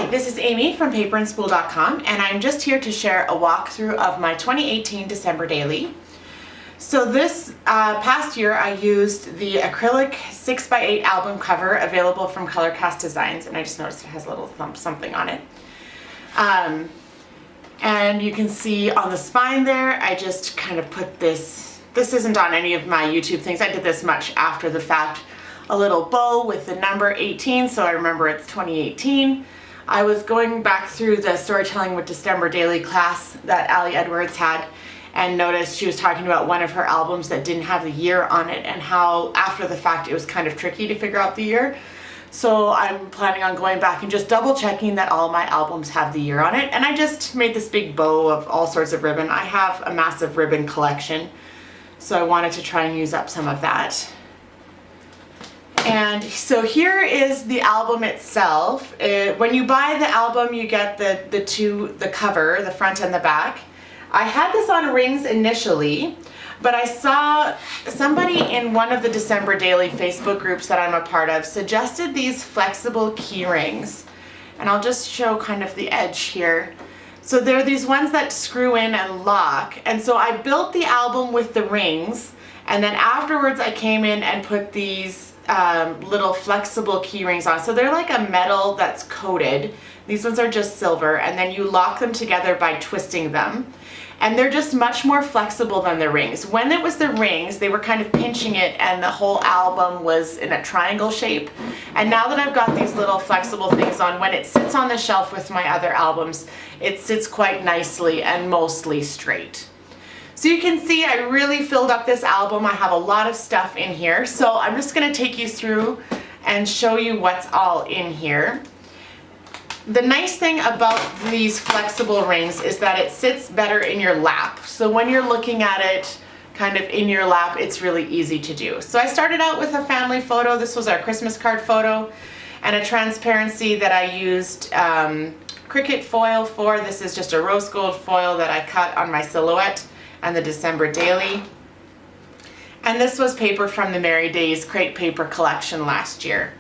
this is Amy from paperandspool.com, and I'm just here to share a walkthrough of my 2018 December daily. So this past year I used the acrylic 6x8 album cover available from Colorcast Designs, and I just noticed it has a little something on it. And you can see on the spine there, I just kind of put this isn't on any of my YouTube things, I did this much after the fact, a little bow with the number 18, so I remember it's 2018. I was going back through the Storytelling with December daily class that Ali Edwards had and noticed she was talking about one of her albums that didn't have the year on it and how after the fact it was kind of tricky to figure out the year. So I'm planning on going back and just double checking that all my albums have the year on it, and I just made this big bow of all sorts of ribbon. I have a massive ribbon collection, so I wanted to try and use up some of that. And so here is the album itself. When you buy the album, you get the cover, the front and the back. I had this on rings initially, but I saw somebody in one of the December Daily Facebook groups that I'm a part of suggested these flexible key rings. And I'll just show kind of the edge here. So there are these ones that screw in and lock. And so I built the album with the rings, and then afterwards I came in and put these little flexible key rings on. So they're like a metal that's coated. These ones are just silver, and then you lock them together by twisting them. And they're just much more flexible than the rings. When it was the rings, they were kind of pinching it and the whole album was in a triangle shape. And now that I've got these little flexible things on, when it sits on the shelf with my other albums, it sits quite nicely and mostly straight. So you can see I really filled up this album. I have a lot of stuff in here. So I'm just gonna take you through and show you what's all in here. The nice thing about these flexible rings is that it sits better in your lap. So when you're looking at it kind of in your lap, it's really easy to do. So I started out with a family photo. This was our Christmas card photo, and a transparency that I used Cricut foil for. This is just a rose gold foil that I cut on my silhouette and the December daily. And this was paper from the Merry Days Crate Paper collection last year.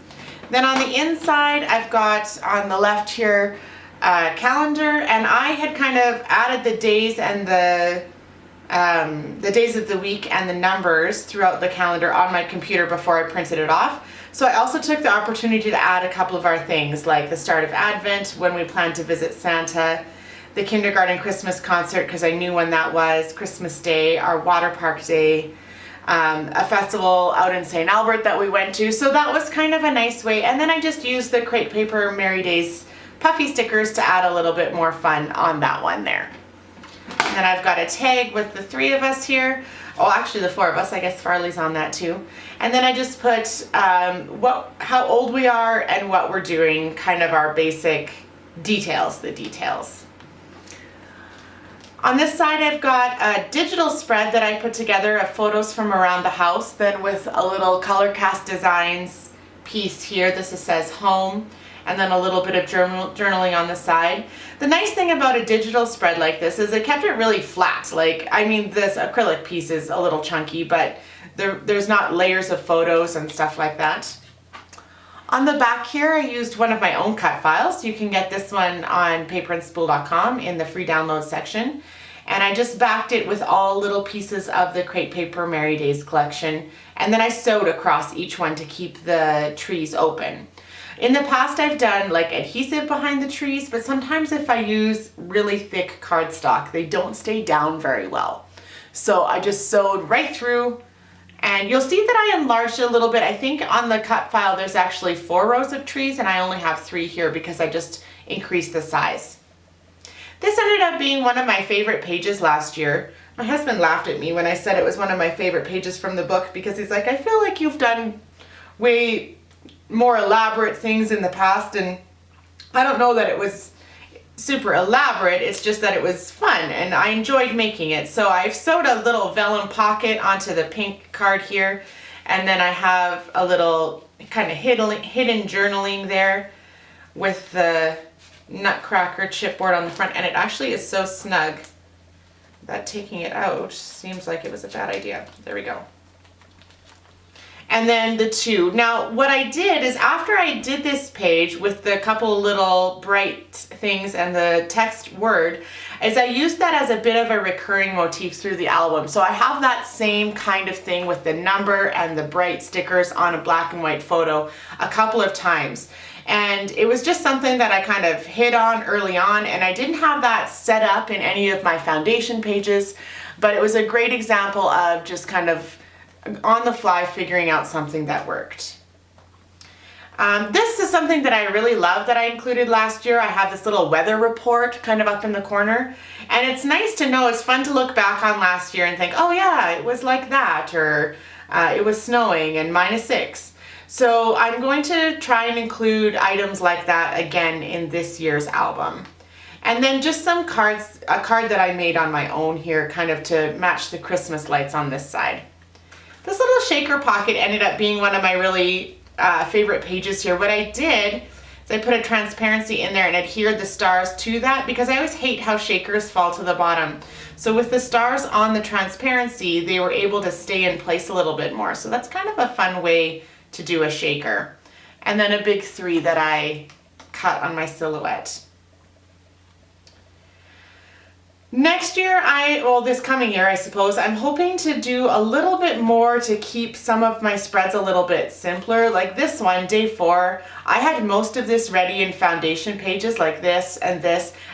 Then on the inside, I've got on the left here a calendar, and I had kind of added the days and the days of the week and the numbers throughout the calendar on my computer before I printed it off. So I also took the opportunity to add a couple of our things, like the start of Advent, when we plan to visit Santa, the kindergarten Christmas concert, because I knew when that was, Christmas Day, our water park day, a festival out in St. Albert that we went to. So that was kind of a nice way. And then I just used the Crate Paper Merry Days puffy stickers to add a little bit more fun on that one there. And then I've got a tag with the three of us here. Oh, actually the four of us, I guess Farley's on that too. And then I just put how old we are and what we're doing, kind of our basic details, the details. On this side, I've got a digital spread that I put together of photos from around the house, then with a little Colorcast Designs piece here. This says home, and then a little bit of journaling on the side. The nice thing about a digital spread like this is it kept it really flat. Like, I mean, this acrylic piece is a little chunky, but there's not layers of photos and stuff like that. On the back here, I used one of my own cut files. You can get this one on paperandspool.com in the free download section. And I just backed it with all little pieces of the Crate Paper Merry Days collection. And then I sewed across each one to keep the trees open. In the past, I've done like adhesive behind the trees, but sometimes if I use really thick cardstock, they don't stay down very well. So I just sewed right through. And you'll see that I enlarged it a little bit. I think on the cut file there's actually 4 rows of trees, and I only have 3 here because I just increased the size. This ended up being one of my favorite pages last year. My husband laughed at me when I said it was one of my favorite pages from the book because he's like, I feel like you've done way more elaborate things in the past, and I don't know that it was super elaborate, it's just that it was fun and I enjoyed making it. So I've sewed a little vellum pocket onto the pink card here, and then I have a little kind of hidden journaling there with the Nutcracker chipboard on the front, and it actually is so snug that taking it out seems like it was a bad idea. There we go. and then the 2. Now, what I did is after I did this page with the couple little bright things and the text word, is I used that as a bit of a recurring motif through the album. So I have that same kind of thing with the number and the bright stickers on a black and white photo a couple of times. And it was just something that I kind of hit on early on, and I didn't have that set up in any of my foundation pages, but it was a great example of just kind of on the fly figuring out something that worked. This is something that I really love that I included last year. I have this little weather report kind of up in the corner, and it's nice to know, it's fun to look back on last year and think, oh yeah, it was like that, or it was snowing and -6. So I'm going to try and include items like that again in this year's album. And then just some cards, a card that I made on my own here, kind of to match the Christmas lights on this side. This little shaker pocket ended up being one of my really favorite pages here. What I did is I put a transparency in there and adhered the stars to that, because I always hate how shakers fall to the bottom. So with the stars on the transparency, they were able to stay in place a little bit more. So that's kind of a fun way to do a shaker. And then a big 3 that I cut on my silhouette. Next year, this coming year, I suppose, I'm hoping to do a little bit more to keep some of my spreads a little bit simpler. Like this one, day 4, I had most of this ready in foundation pages like this, and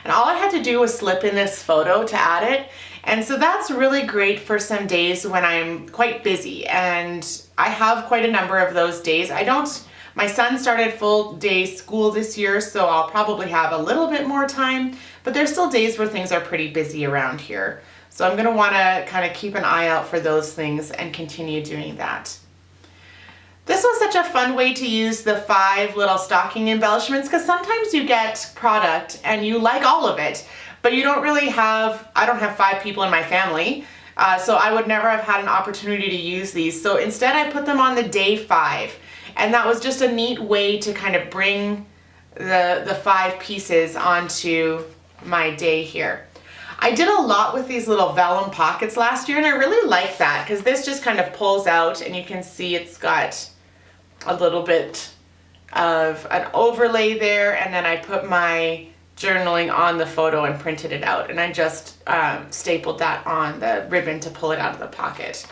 all I had to do was slip in this photo to add it. And so that's really great for some days when I'm quite busy, and I have quite a number of those days. My son started full day school this year, so I'll probably have a little bit more time, but there's still days where things are pretty busy around here. So I'm gonna wanna kind of keep an eye out for those things and continue doing that. This was such a fun way to use the 5 little stocking embellishments, because sometimes you get product and you like all of it, but I don't have 5 people in my family, so I would never have had an opportunity to use these. So instead I put them on the day 5. And that was just a neat way to kind of bring the 5 pieces onto my day here. I did a lot with these little vellum pockets last year, and I really like that, because this just kind of pulls out and you can see it's got a little bit of an overlay there, and then I put my journaling on the photo and printed it out, and I just stapled that on the ribbon to pull it out of the pocket.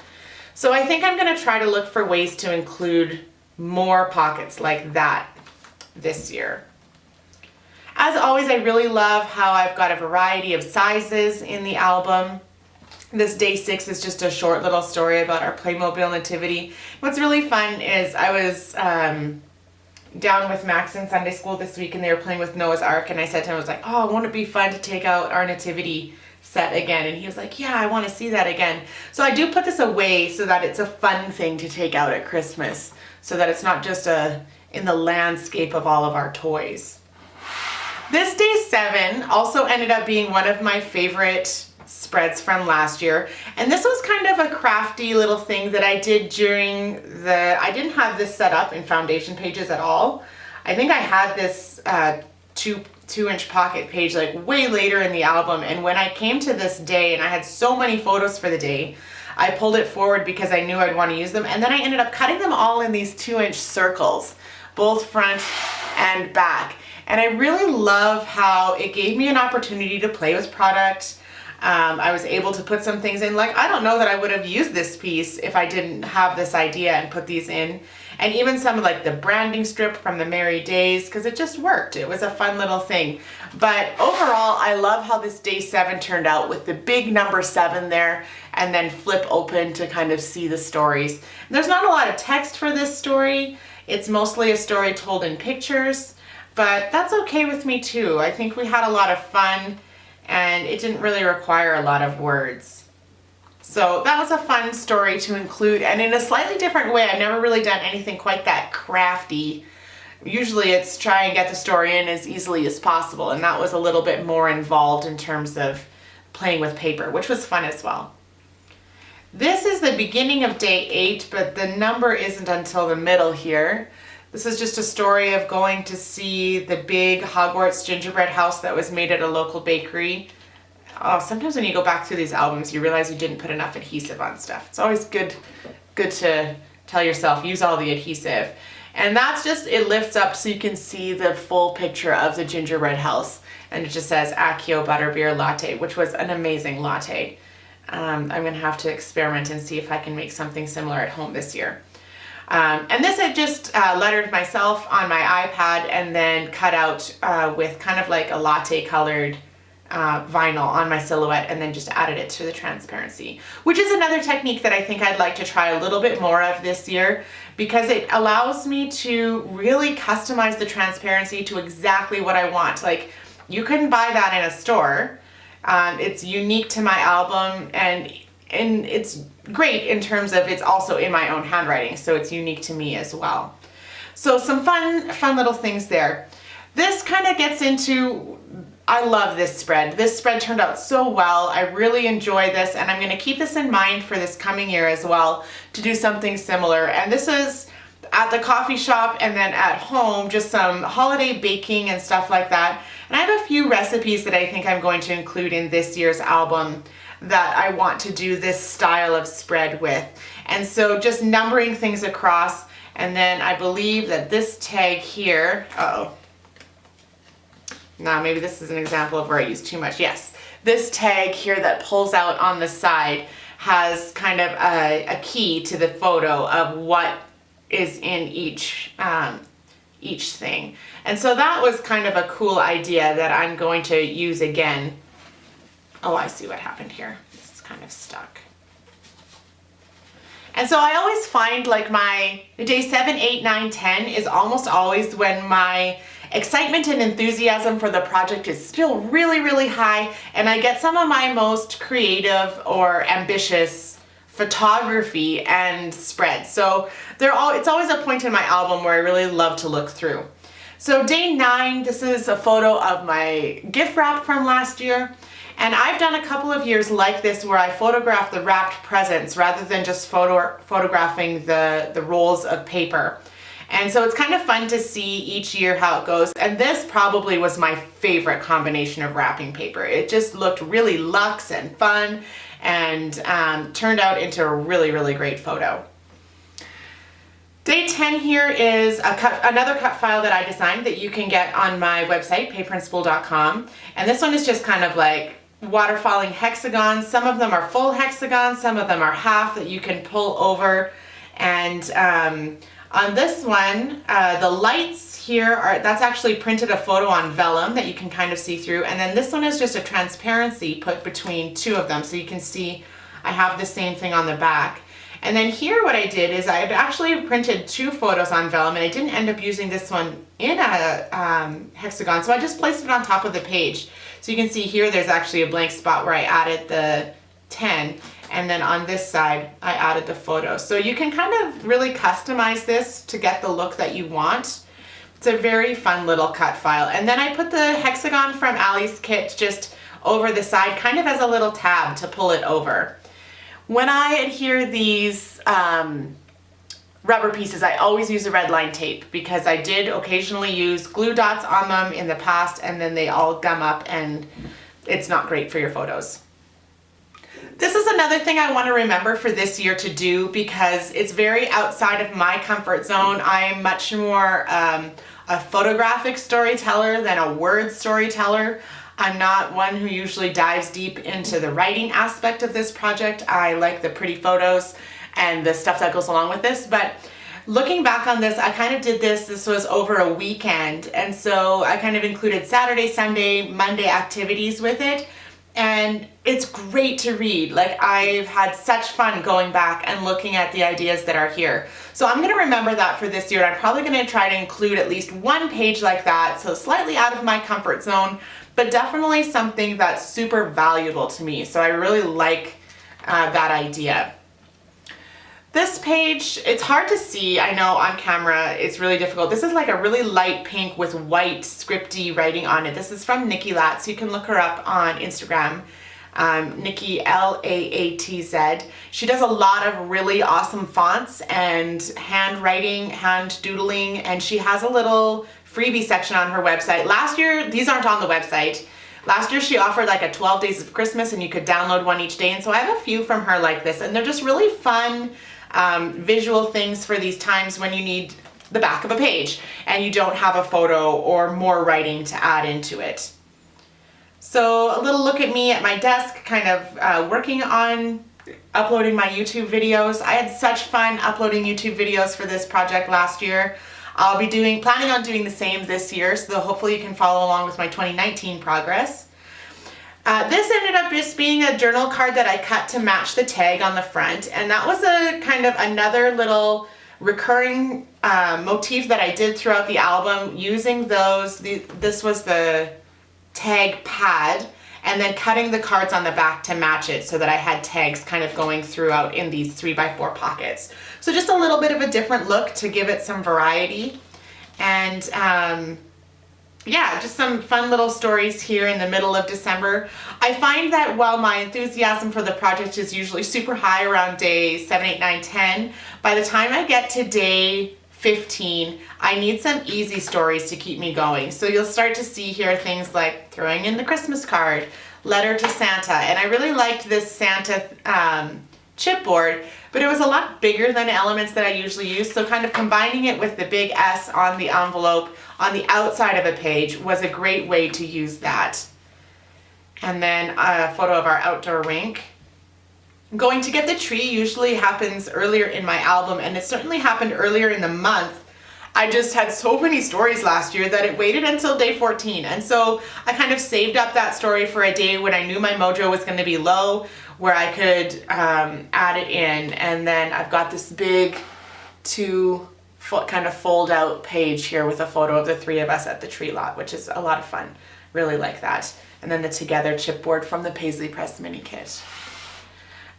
So I think I'm going to try to look for ways to include more pockets like that this year. As always, I really love how I've got a variety of sizes in the album. This day 6 is just a short little story about our Playmobil nativity. What's really fun is I was down with Max in Sunday school this week, and they were playing with Noah's Ark, and I said to him, I was like, oh, won't it be fun to take out our nativity set again? And he was like, yeah, I want to see that again. So I do put this away so that it's a fun thing to take out at Christmas, so that it's not just in the landscape of all of our toys. This day 7 also ended up being one of my favorite spreads from last year, and this was kind of a crafty little thing that I did I didn't have this set up in foundation pages at all. I think I had this 2-inch pocket page like way later in the album, and when I came to this day and I had so many photos for the day, I pulled it forward because I knew I'd want to use them, and then I ended up cutting them all in these 2-inch circles, both front and back. And I really love how it gave me an opportunity to play with product. I was able to put some things in, like I don't know that I would have used this piece if I didn't have this idea and put these in. And even some of like the branding strip from the Merry Days, because it just worked. It was a fun little thing. But overall, I love how this day 7 turned out with the big number 7 there, and then flip open to kind of see the stories. And there's not a lot of text for this story. It's mostly a story told in pictures, but that's okay with me too. I think we had a lot of fun, and it didn't really require a lot of words. So that was a fun story to include, and in a slightly different way. I've never really done anything quite that crafty. Usually it's try and get the story in as easily as possible, and that was a little bit more involved in terms of playing with paper, which was fun as well. This is the beginning of day 8, but the number isn't until the middle here. This is just a story of going to see the big Hogwarts gingerbread house that was made at a local bakery. Oh, sometimes when you go back through these albums, you realize you didn't put enough adhesive on stuff. It's always good to tell yourself, use all the adhesive. And that's just, it lifts up so you can see the full picture of the gingerbread house. And it just says Accio Butterbeer Latte, which was an amazing latte. I'm gonna have to experiment and see if I can make something similar at home this year. And this I just lettered myself on my iPad and then cut out with kind of like a latte colored vinyl on my silhouette, and then just added it to the transparency, which is another technique that I think I'd like to try a little bit more of this year, because it allows me to really customize the transparency to exactly what I want. Like, you couldn't buy that in a store. It's unique to my album, and it's great in terms of it's also in my own handwriting, so it's unique to me as well. So some fun little things there. This kind of gets into, I love this spread. This spread turned out so well. I really enjoy this, and I'm going to keep this in mind for this coming year as well, to do something similar. And this is at the coffee shop and then at home, just some holiday baking and stuff like that. And I have a few recipes that I think I'm going to include in this year's album that I want to do this style of spread with. And so just numbering things across, and then I believe that this tag here, now maybe this is an example of where I use too much. Yes, this tag here that pulls out on the side has kind of a key to the photo of what is in each thing. And so that was kind of a cool idea that I'm going to use again. Oh, I see what happened here. This is kind of stuck. And so I always find like my day 7, 8, 9, 10 is almost always when my excitement and enthusiasm for the project is still really, really high, and I get some of my most creative or ambitious photography and spreads. So it's always a point in my album where I really love to look through. So day 9, this is a photo of my gift wrap from last year. And I've done a couple of years like this where I photograph the wrapped presents rather than just photographing the rolls of paper. And so it's kind of fun to see each year how it goes. And this probably was my favorite combination of wrapping paper. It just looked really luxe and fun, and turned out into a really, really great photo. Day 10 here is another cut file that I designed that you can get on my website, paperandspool.com. And this one is just kind of like waterfalling hexagons. Some of them are full hexagons, some of them are half that you can pull over. And on this one, the lights here that's actually printed a photo on vellum that you can kind of see through. And then this one is just a transparency put between two of them, so you can see I have the same thing on the back. And then here what I did is I actually printed 2 photos on vellum, and I didn't end up using this one in a hexagon, so I just placed it on top of the page. So you can see here there's actually a blank spot where I added the 10, and then on this side I added the photo. So you can kind of really customize this to get the look that you want. It's a very fun little cut file. And then I put the hexagon from Ali's kit just over the side, kind of as a little tab to pull it over. When I adhere these rubber pieces, I always use a red line tape, because I did occasionally use glue dots on them in the past, and then they all gum up and it's not great for your photos. This is another thing I want to remember for this year to do, because it's very outside of my comfort zone. I am much more a photographic storyteller than a word storyteller. I'm not one who usually dives deep into the writing aspect of this project. I like the pretty photos and the stuff that goes along with this, but looking back on this, I kind of did this was over a weekend, and so I kind of included Saturday, Sunday, Monday activities with it, and it's great to read. Like, I've had such fun going back and looking at the ideas that are here. So I'm going to remember that for this year. I'm probably going to try to include at least one page like that, so slightly out of my comfort zone, but definitely something that's super valuable to me. So I really like that idea. This page, it's hard to see, I know on camera it's really difficult. This is like a really light pink with white scripty writing on it. This is from Nikki Latz. You can look her up on Instagram, Nikki Laatz. She does a lot of really awesome fonts and handwriting, hand doodling, and she has a little freebie section on her website. Last year, these aren't on the website. Last year she offered like a 12 days of Christmas, and you could download one each day, and so I have a few from her like this, and they're just really fun visual things for these times when you need the back of a page and you don't have a photo or more writing to add into it. So a little look at me at my desk, kind of working on uploading my YouTube videos. I had such fun uploading YouTube videos for this project last year. I'll be planning on doing the same this year, so hopefully you can follow along with my 2019 progress. This ended up just being a journal card that I cut to match the tag on the front, and that was a kind of another little recurring motif that I did throughout the album, using this was the tag pad, and then cutting the cards on the back to match it so that I had tags kind of going throughout in these 3x4 pockets. So just a little bit of a different look to give it some variety. And yeah, just some fun little stories here in the middle of December. I find that while my enthusiasm for the project is usually super high around day 7, 8, 9, 10, by the time I get to day 15, I need some easy stories to keep me going. So you'll start to see here things like throwing in the Christmas card, letter to Santa, and I really liked this Santa chipboard, but it was a lot bigger than elements that I usually use, so kind of combining it with the big S on the envelope on the outside of a page was a great way to use that. And then a photo of our outdoor rink. Going to get the tree usually happens earlier in my album, and it certainly happened earlier in the month. I just had so many stories last year that it waited until day 14, and so I kind of saved up that story for a day when I knew my mojo was going to be low, where I could add it in. And then I've got this big kind of fold out page here with a photo of the three of us at the tree lot, which is a lot of fun. Really like that. And then the Together chipboard from the Paisley Press mini kit.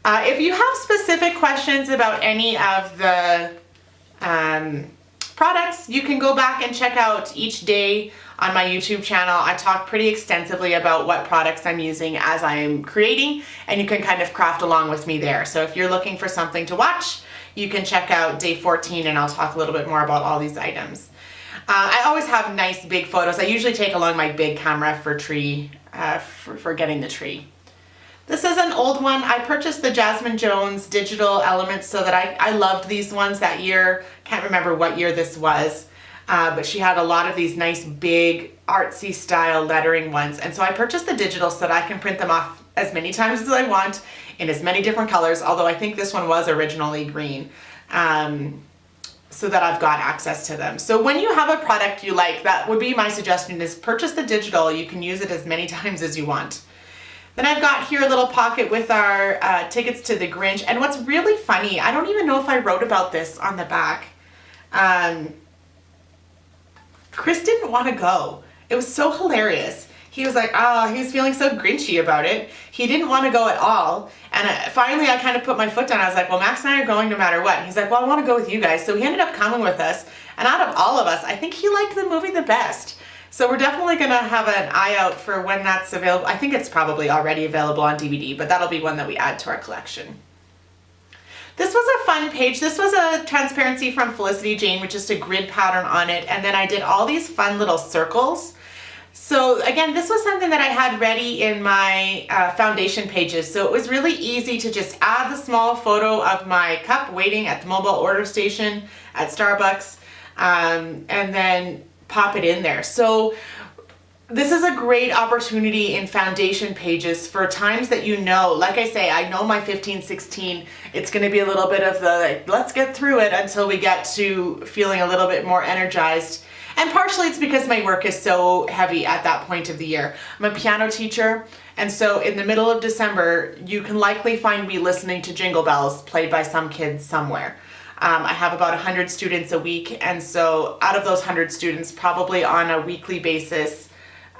If you have specific questions about any of the products, you can go back and check out each day on my YouTube channel. I talk pretty extensively about what products I'm using as I'm creating, and you can kind of craft along with me there. So if you're looking for something to watch, you can check out day 14 and I'll talk a little bit more about all these items. I always have nice big photos. I usually take along my big camera for for getting the tree. This is an old one. I purchased the Jasmine Jones digital elements so that I loved these ones that year. Can't remember what year this was, but she had a lot of these nice big artsy style lettering ones. And so I purchased the digital so that I can print them off as many times as I want in as many different colors, although I think this one was originally green, so that I've got access to them. So when you have a product you like, that would be my suggestion, is purchase the digital. You can use it as many times as you want. Then I've got here a little pocket with our tickets to the Grinch. And what's really funny, I don't even know if I wrote about this on the back. Chris didn't want to go. It was so hilarious. He was like, he was feeling so grinchy about it. He didn't want to go at all. And finally I kind of put my foot down. I was like, well, Max and I are going no matter what. He's like, well, I want to go with you guys. So he ended up coming with us. And out of all of us, I think he liked the movie the best. So we're definitely going to have an eye out for when that's available. I think it's probably already available on DVD, but that'll be one that we add to our collection. This was a fun page. This was a transparency from Felicity Jane with just a grid pattern on it. And then I did all these fun little circles. So again, this was something that I had ready in my foundation pages. So it was really easy to just add the small photo of my cup waiting at the mobile order station at Starbucks, and then pop it in there. So this is a great opportunity in foundation pages for times that you know, like I say, I know my 15, 16, it's going to be a little bit of the, let's get through it until we get to feeling a little bit more energized. And partially it's because my work is so heavy at that point of the year. I'm a piano teacher, and so in the middle of December, you can likely find me listening to Jingle Bells played by some kids somewhere. I have about 100 students a week, and so out of those 100 students, probably on a weekly basis,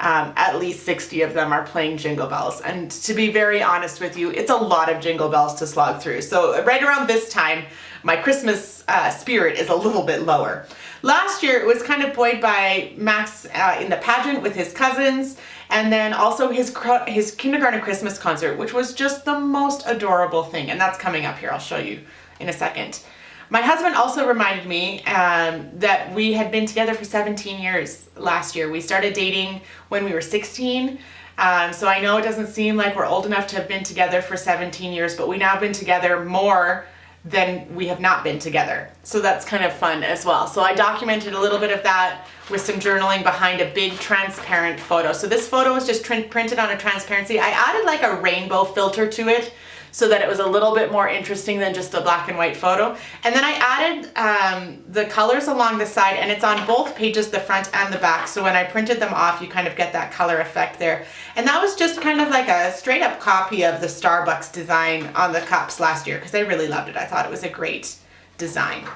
at least 60 of them are playing Jingle Bells. And to be very honest with you, it's a lot of Jingle Bells to slog through. So right around this time, my Christmas spirit is a little bit lower. Last year, it was kind of buoyed by Max in the pageant with his cousins, and then also his kindergarten Christmas concert, which was just the most adorable thing. And that's coming up here. I'll show you in a second. My husband also reminded me that we had been together for 17 years last year. We started dating when we were 16. So I know it doesn't seem like we're old enough to have been together for 17 years, but we've now been together more then we have not been together. So that's kind of fun as well. So I documented a little bit of that with some journaling behind a big transparent photo. So this photo was just printed on a transparency. I added like a rainbow filter to it so that it was a little bit more interesting than just a black and white photo. And then I added the colors along the side, and it's on both pages, the front and the back. So when I printed them off, you kind of get that color effect there. And that was just kind of like a straight up copy of the Starbucks design on the cups last year, because I really loved it. I thought it was a great design.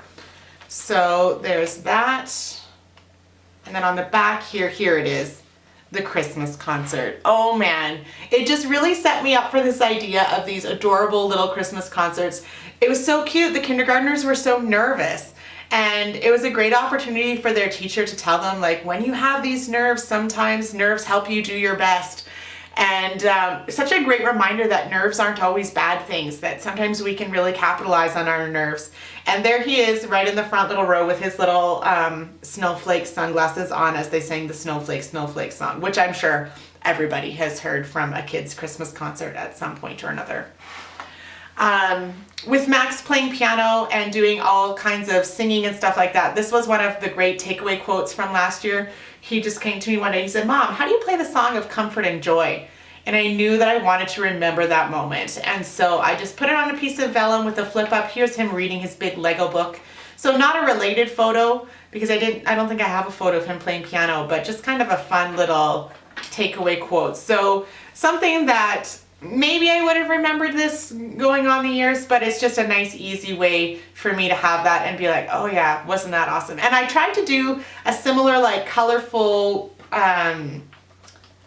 So there's that. And then on the back here it is, the Christmas concert. Oh man, it just really set me up for this idea of these adorable little Christmas concerts. It was so cute. The kindergartners were so nervous, and it was a great opportunity for their teacher to tell them, like, when you have these nerves, sometimes nerves help you do your best. And such a great reminder that nerves aren't always bad things, that sometimes we can really capitalize on our nerves. And there he is right in the front little row with his little snowflake sunglasses on as they sang the Snowflake, Snowflake song, which I'm sure everybody has heard from a kid's Christmas concert at some point or another. With Max playing piano and doing all kinds of singing and stuff like that, this was one of the great takeaway quotes from last year. He just came to me one day, he said, "Mom, how do you play the song of comfort and joy?" And I knew that I wanted to remember that moment. And so I just put it on a piece of vellum with a flip up. Here's him reading his big Lego book. So not a related photo, because I don't think I have a photo of him playing piano, but just kind of a fun little takeaway quote. So something that maybe I would have remembered this going on the years, but it's just a nice, easy way for me to have that and be like, oh yeah, wasn't that awesome? And I tried to do a similar, like, colorful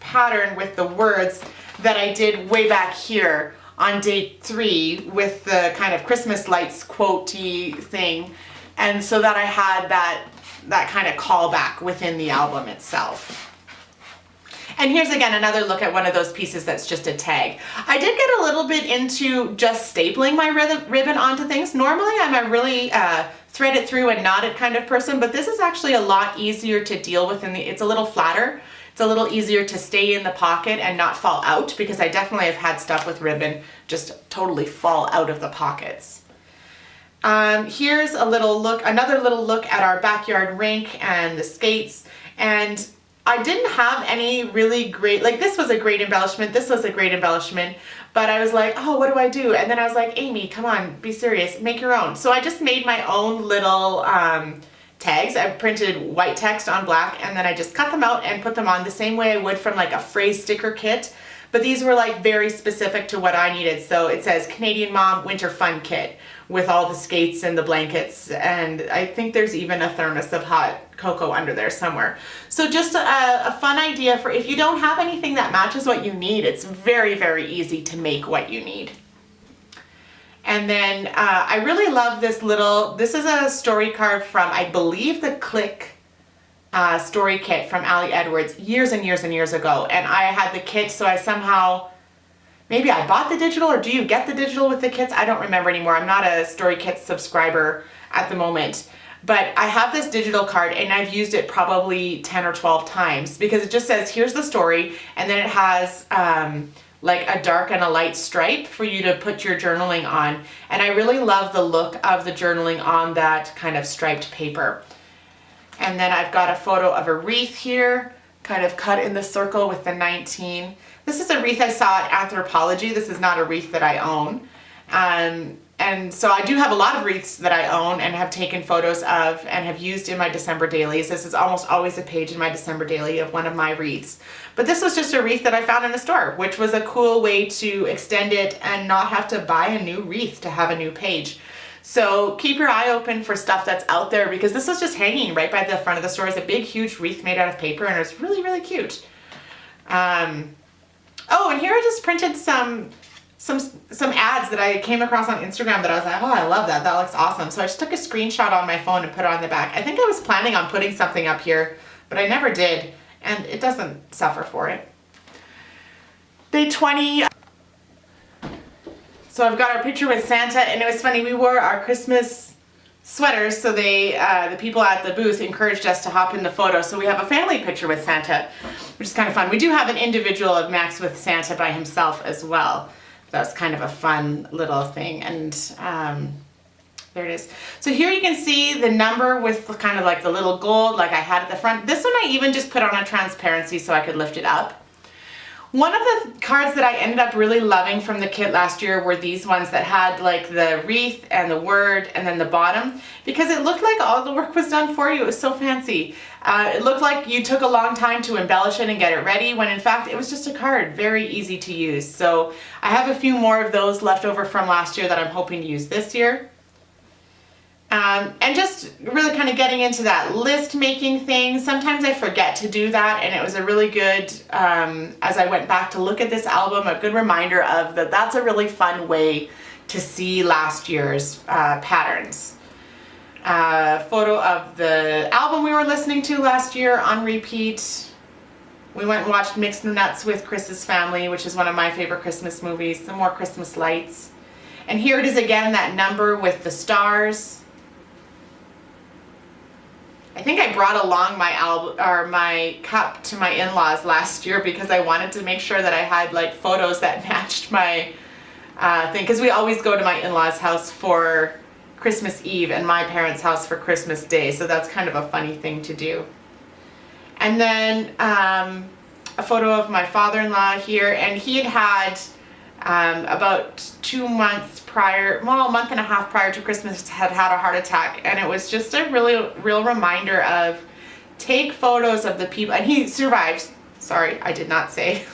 pattern with the words that I did way back here on day 3 with the kind of Christmas lights quote-y thing. And so that I had that kind of callback within the album itself. And here's again another look at one of those pieces that's just a tag. I did get a little bit into just stapling my ribbon onto things. Normally I'm a really thread it through and knot it kind of person, but this is actually a lot easier to deal with. It's a little flatter. It's a little easier to stay in the pocket and not fall out, because I definitely have had stuff with ribbon just totally fall out of the pockets. Here's another little look at our backyard rink and the skates. And I didn't have any really great, like, this was a great embellishment, this was a great embellishment, but I was like, oh, what do I do? And then I was like, Amy, come on, be serious, make your own. So I just made my own little tags. I printed white text on black, and then I just cut them out and put them on the same way I would from like a phrase sticker kit. But these were like very specific to what I needed. So it says Canadian Mom Winter Fun Kit with all the skates and the blankets, and I think there's even a thermos of hot cocoa under there somewhere. So just a fun idea for if you don't have anything that matches what you need, it's very, very easy to make what you need. And then I really love this is a story card from, I believe, the Click story kit from Ali Edwards years and years and years ago. And I had the kit, so I somehow, maybe I bought the digital, or do you get the digital with the kits? I don't remember anymore. I'm not a story kit subscriber at the moment. But I have this digital card, and I've used it probably 10 or 12 times, because it just says, here's the story, and then it has like a dark and a light stripe for you to put your journaling on. And I really love the look of the journaling on that kind of striped paper. And then I've got a photo of a wreath here, kind of cut in the circle with the 19. This is a wreath I saw at Anthropology. This is not a wreath that I own. And so I do have a lot of wreaths that I own and have taken photos of and have used in my December dailies. This is almost always a page in my December daily of one of my wreaths. But this was just a wreath that I found in the store, which was a cool way to extend it and not have to buy a new wreath to have a new page. So keep your eye open for stuff that's out there, because this was just hanging right by the front of the store. It's a big, huge wreath made out of paper, and it's really, really cute. Oh, and here I just printed some ads that I came across on Instagram that I was like, oh, I love that. That looks awesome. So I just took a screenshot on my phone and put it on the back. I think I was planning on putting something up here, but I never did, and it doesn't suffer for it. Day 20. So I've got our picture with Santa, and it was funny, we wore our Christmas sweaters, so the people at the booth encouraged us to hop in the photo. So we have a family picture with Santa, which is kind of fun. We do have an individual of Max with Santa by himself as well. That's kind of a fun little thing. And There it is. So here you can see the number with kind of like the little gold like I had at the front. This one I even just put on a transparency so I could lift it up. One of the cards that I ended up really loving from the kit last year were these ones that had like the wreath and the word and then the bottom, because it looked like all the work was done for you. It was so fancy. It looked like you took a long time to embellish it and get it ready, when in fact it was just a card, very easy to use. So I have a few more of those left over from last year that I'm hoping to use this year. And just really kind of getting into that list making thing. Sometimes I forget to do that, and it was a really good, as I went back to look at this album, a good reminder of that that's a really fun way to see last year's patterns. Photo of the album we were listening to last year on repeat. We went and watched Mixed Nuts with Chris's Family, which is one of my favorite Christmas movies. Some more Christmas lights. And here it is again, that number with the stars. I think I brought along my album or my cup to my in-laws last year because I wanted to make sure that I had like photos that matched my thing, because we always go to my in-laws' house for Christmas Eve and my parents' house for Christmas Day, so that's kind of a funny thing to do. And then a photo of my father-in-law here, and he had about 2 months prior, well, a month and a half prior to Christmas, had a heart attack, and it was just a real reminder of take photos of the people, and he survived. Sorry, I did not say.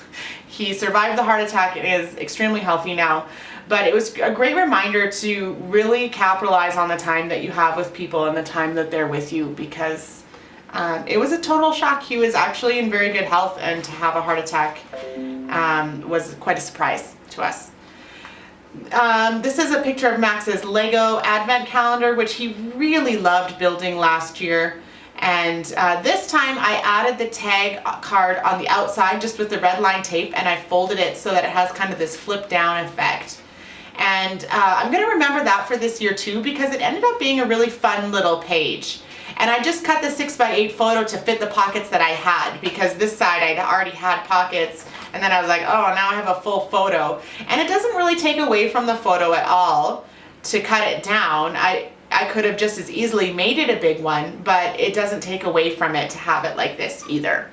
He survived the heart attack and is extremely healthy now. But it was a great reminder to really capitalize on the time that you have with people and the time that they're with you, because it was a total shock. He was actually in very good health, and to have a heart attack was quite a surprise to us. This is a picture of Max's Lego advent calendar, which he really loved building last year. And this time I added the tag card on the outside just with the red line tape, and I folded it so that it has kind of this flip down effect. And I'm going to remember that for this year too, because it ended up being a really fun little page. And I just cut the 6x8 photo to fit the pockets that I had, because this side I'd already had pockets, and then I was like, oh, now I have a full photo. And it doesn't really take away from the photo at all to cut it down. I could have just as easily made it a big one, but it doesn't take away from it to have it like this either.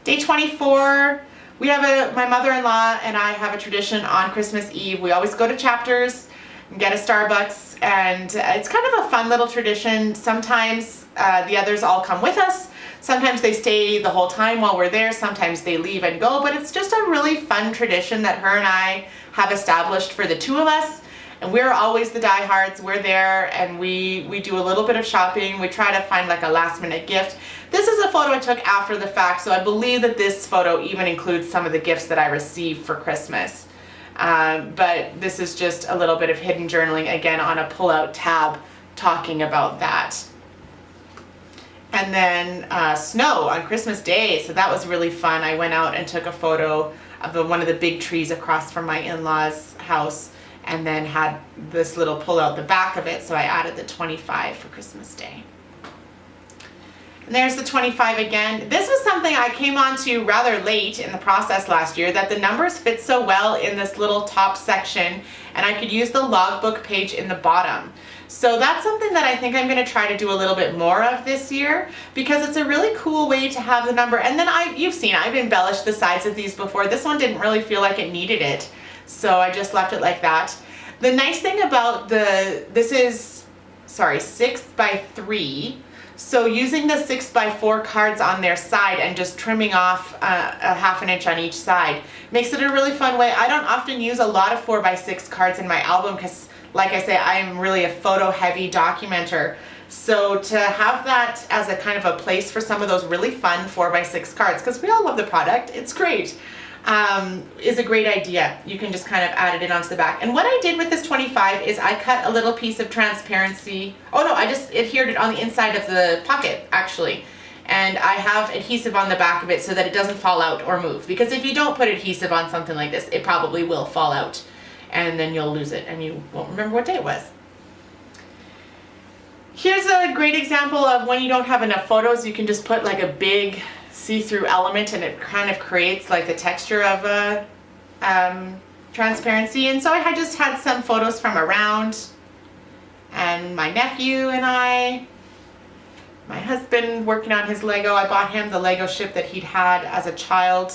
Day 24, we have my mother-in-law and I have a tradition on Christmas Eve. We always go to Chapters and get a Starbucks, and it's kind of a fun little tradition. Sometimes the others all come with us. Sometimes they stay the whole time while we're there. Sometimes they leave and go, but it's just a really fun tradition that her and I have established for the two of us. And we're always the diehards. We're there, and we do a little bit of shopping. We try to find like a last minute gift. This is a photo I took after the fact, so I believe that this photo even includes some of the gifts that I received for Christmas. But this is just a little bit of hidden journaling, again on a pull-out tab talking about that. And then snow on Christmas Day, so that was really fun. I went out and took a photo of one of the big trees across from my in-laws' house, and then had this little pull out the back of it, so I added the 25 for Christmas Day. And there's the 25 again. This was something I came onto rather late in the process last year, that the numbers fit so well in this little top section, and I could use the logbook page in the bottom. So that's something that I think I'm going to try to do a little bit more of this year, because it's a really cool way to have the number. And then you've seen, I've embellished the sides of these before. This one didn't really feel like it needed it, so I just left it like that. The nice thing about this is, 6x3, so using the 6x4 cards on their side and just trimming off a ½ inch on each side makes it a really fun way. I don't often use a lot of 4x6 cards in my album because, like I say, I'm really a photo heavy documenter. So to have that as a kind of a place for some of those really fun 4x6 cards, because we all love the product, it's great, is a great idea. You can just kind of add it in onto the back. And what I did with this 25 is I cut a little piece of transparency. Oh no, I just adhered it on the inside of the pocket actually. And I have adhesive on the back of it so that it doesn't fall out or move. Because if you don't put adhesive on something like this, it probably will fall out. And then you'll lose it and you won't remember what day it was. Here's a great example of when you don't have enough photos, you can just put like a big see-through element, and it kind of creates like the texture of a transparency. And so I just had some photos from around, and my nephew and I. My husband working on his Lego. I bought him the Lego ship that he'd had as a child,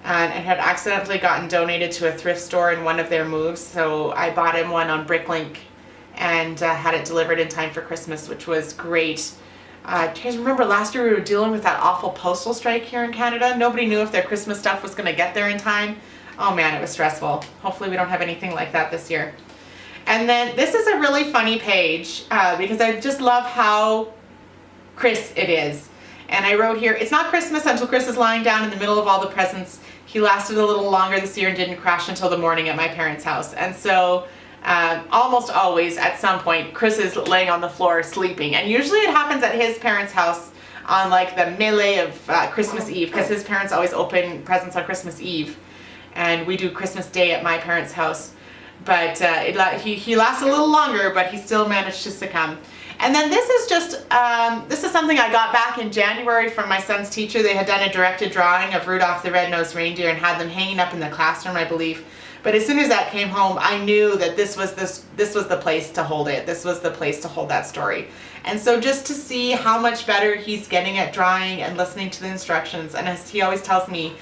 and it had accidentally gotten donated to a thrift store in one of their moves. So I bought him one on Bricklink and had it delivered in time for Christmas, which was great. Do you guys remember last year we were dealing with that awful postal strike here in Canada? Nobody knew if their Christmas stuff was going to get there in time. Oh man, it was stressful. Hopefully we don't have anything like that this year. And then this is a really funny page because I just love how Chris it is. And I wrote here, it's not Christmas until Chris is lying down in the middle of all the presents. He lasted a little longer this year and didn't crash until the morning at my parents' house. And so almost always at some point Chris is laying on the floor sleeping, and usually it happens at his parents' house on like the melee of Christmas Eve, because his parents always open presents on Christmas Eve and we do Christmas Day at my parents' house. But he lasts a little longer, but he still managed to succumb. And then this is just, this is something I got back in January from my son's teacher. They had done a directed drawing of Rudolph the Red-Nosed Reindeer and had them hanging up in the classroom, I believe. But as soon as that came home, I knew that this was the place to hold it. This was the place to hold that story. And so just to see how much better he's getting at drawing and listening to the instructions, and as he always tells me,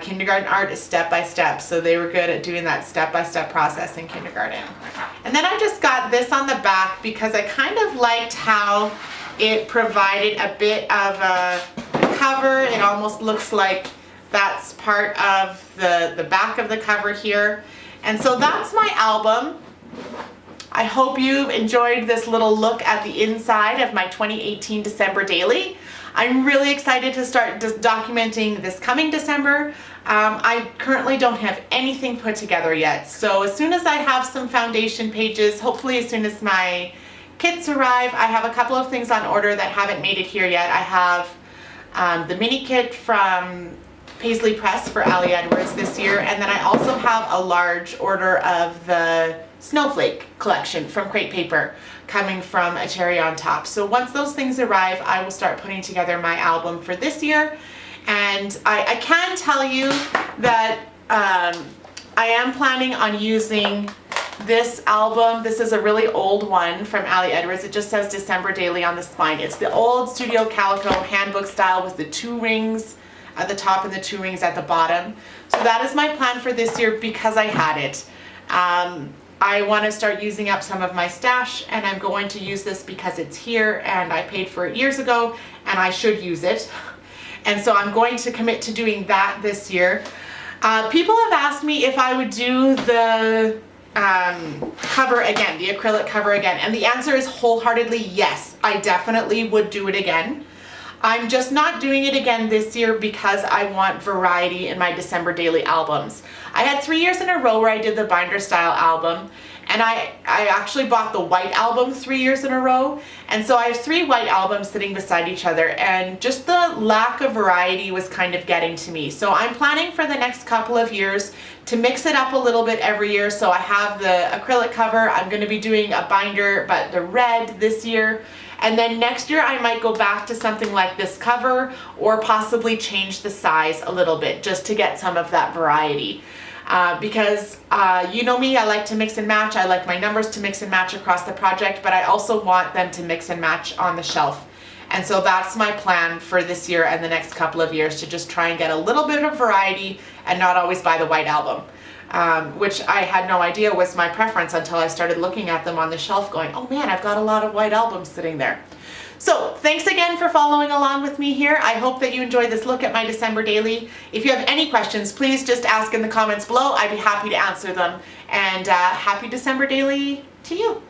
kindergarten art is step by step, so they were good at doing that step-by-step process in kindergarten. And then I just got this on the back because I kind of liked how it provided a bit of a cover. It almost looks like that's part of the back of the cover here. And so that's my album. I hope you've enjoyed this little look at the inside of my 2018 December Daily. I'm really excited to start documenting this coming December. I currently don't have anything put together yet, so as soon as I have some foundation pages, hopefully as soon as my kits arrive, I have a couple of things on order that haven't made it here yet. I have the mini kit from Paisley Press for Ali Edwards this year, and then I also have a large order of the Snowflake collection from Crate Paper coming from A Cherry on Top. So once those things arrive, I will start putting together my album for this year. And I can tell you that I am planning on using this album. This is a really old one from Ali Edwards. It just says December Daily on the spine. It's the old Studio Calico handbook style with the 2 rings at the top and the 2 rings at the bottom. So that is my plan for this year because I had it. I want to start using up some of my stash, and I'm going to use this because it's here and I paid for it years ago and I should use it. And so I'm going to commit to doing that this year. People have asked me if I would do the cover again, the acrylic cover again, and the answer is wholeheartedly yes. I definitely would do it again. I'm just not doing it again this year because I want variety in my December Daily albums. I had 3 years in a row where I did the binder style album, and I actually bought the white album 3 years in a row, and so I have 3 white albums sitting beside each other, and just the lack of variety was kind of getting to me. So I'm planning for the next couple of years to mix it up a little bit every year. So I have the acrylic cover, I'm going to be doing a binder but the red this year. And then next year I might go back to something like this cover, or possibly change the size a little bit just to get some of that variety. Because you know me, I like to mix and match. I like my numbers to mix and match across the project, but I also want them to mix and match on the shelf. And so that's my plan for this year and the next couple of years, to just try and get a little bit of variety and not always buy the white album. Which I had no idea was my preference until I started looking at them on the shelf going, oh man, I've got a lot of white albums sitting there. So thanks again for following along with me here. I hope that you enjoyed this look at my December Daily. If you have any questions, please just ask in the comments below. I'd be happy to answer them. And happy December Daily to you.